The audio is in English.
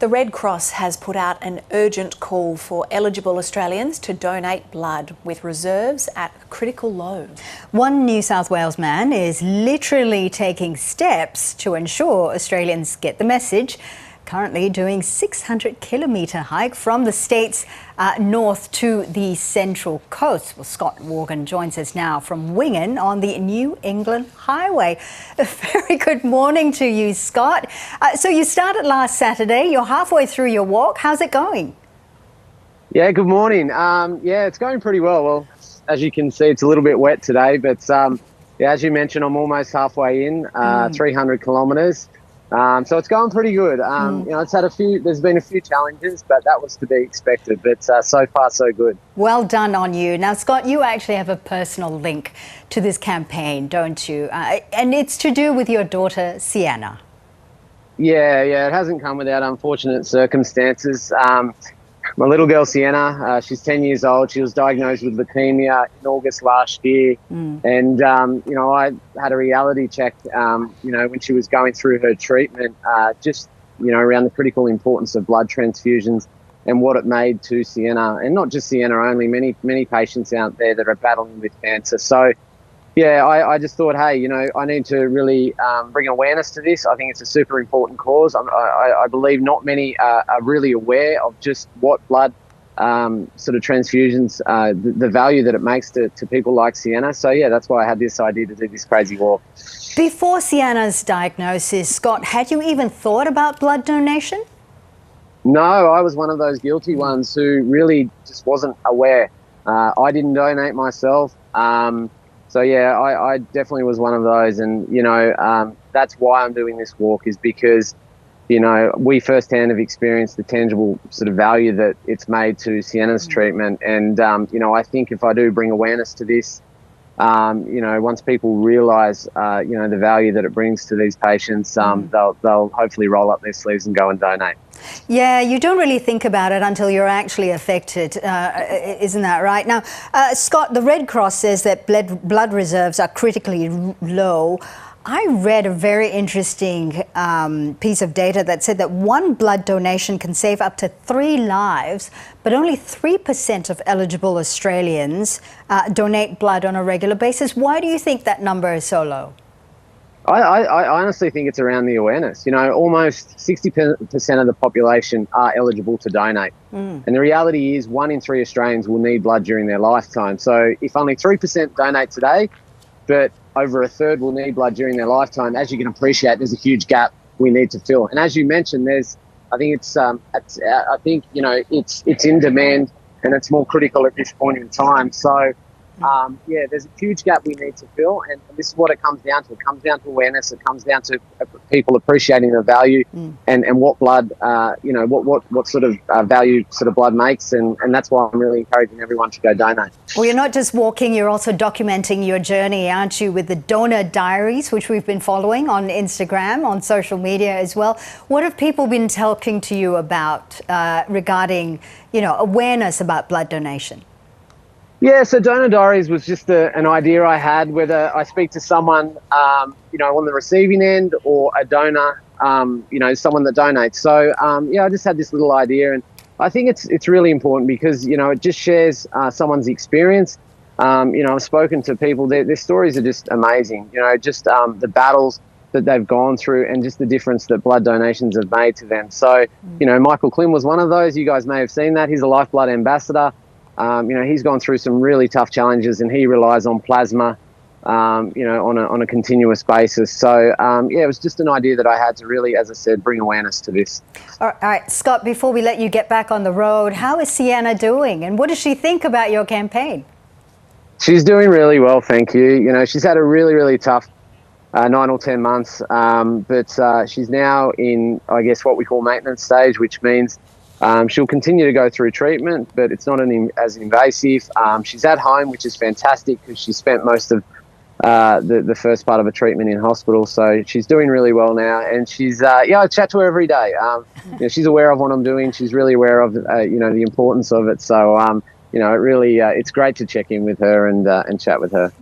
The Red Cross has put out an urgent call for eligible Australians to donate blood, with reserves at a critical low. One New South Wales man is literally taking steps to ensure Australians get the message. Currently doing 600-kilometre hike from the state's north to the central coast. Well, Scott Worgan joins us now from Worgan on the New England Highway. A very good morning to you, Scott. So you started last Saturday. You're halfway through your walk. How's it going? Yeah, good morning. Yeah, it's going pretty well. Well, as you can see, it's a little bit wet today, but yeah, as you mentioned, I'm almost halfway in, 300 kilometres. So it's going pretty good. You know, there's been a few challenges, but that was to be expected. But so far, so good. Well done on you. Now, Scott, you actually have a personal link to this campaign, don't you? And it's to do with your daughter, Sienna. Yeah, it hasn't come without unfortunate circumstances. My little girl, Sienna, she's 10 years old. She was diagnosed with leukemia in August last year. And, you know, I had a reality check, you know, when she was going through her treatment, just, you know, around the critical importance of blood transfusions and what it made to Sienna. And not just Sienna only, many patients out there that are battling with cancer. So, yeah, I just thought, hey, you know, I need to really bring awareness to this. I think it's a super important cause. I believe not many are really aware of just what blood sort of transfusions, the value that it makes to people like Sienna. So, yeah, that's why I had this idea to do this crazy walk. Before Sienna's diagnosis, Scott, had you even thought about blood donation? No, I was one of those guilty ones who really just wasn't aware. I didn't donate myself. So, yeah, I definitely was one of those. And, you know, that's why I'm doing this walk, is because, you know, we firsthand have experienced the tangible sort of value that it's made to Sienna's treatment. And, you know, I think if I do bring awareness to this, you know, once people realise, you know, the value that it brings to these patients, they'll hopefully roll up their sleeves and go and donate. Yeah, you don't really think about it until you're actually affected, isn't that right? Now, Scott, the Red Cross says that blood reserves are critically low. I read a very interesting piece of data that said that one blood donation can save up to 3 lives, but only 3% of eligible Australians donate blood on a regular basis. Why do you think that number is so low? I honestly think it's around the awareness. You know, almost 60% of the population are eligible to donate. And the reality is 1 in 3 Australians will need blood during their lifetime. So if only 3% donate today, but over a third will need blood during their lifetime, as you can appreciate, there's a huge gap we need to fill. And as you mentioned, I think you know, it's in demand and it's more critical at this point in time. So, yeah, there's a huge gap we need to fill, and this is what it comes down to. It comes down to awareness. It comes down to people appreciating the value and what blood, you know, what sort of value sort of blood makes, and that's why I'm really encouraging everyone to go donate. Well, you're not just walking, you're also documenting your journey, aren't you, with the Donor Diaries, which we've been following on Instagram, on social media as well. What have people been talking to you about regarding, you know, awareness about blood donation? Yeah, so Donor Diaries was just an idea I had, whether I speak to someone, you know, on the receiving end, or a donor, you know, someone that donates. So, yeah, I just had this little idea, and I think it's really important because, you know, it just shares someone's experience. You know, I've spoken to people, their stories are just amazing, you know, just the battles that they've gone through and just the difference that blood donations have made to them. So, you know, Michael Klim was one of those. You guys may have seen that. He's a Lifeblood ambassador. You know, he's gone through some really tough challenges, and he relies on plasma, you know, on a continuous basis. So, yeah, it was just an idea that I had to really, as I said, bring awareness to this. All right, Scott, before we let you get back on the road, how is Sienna doing, and what does she think about your campaign? She's doing really well, thank you. You know, she's had a really, really tough 9 or 10 months, but she's now in, I guess, what we call maintenance stage, which means she'll continue to go through treatment, but it's not as invasive. She's at home, which is fantastic because she spent most of the first part of her treatment in hospital. So she's doing really well now, and she's yeah, I chat to her every day. You know, she's aware of what I'm doing. She's really aware of you know, the importance of it. So you know, it really it's great to check in with her and chat with her.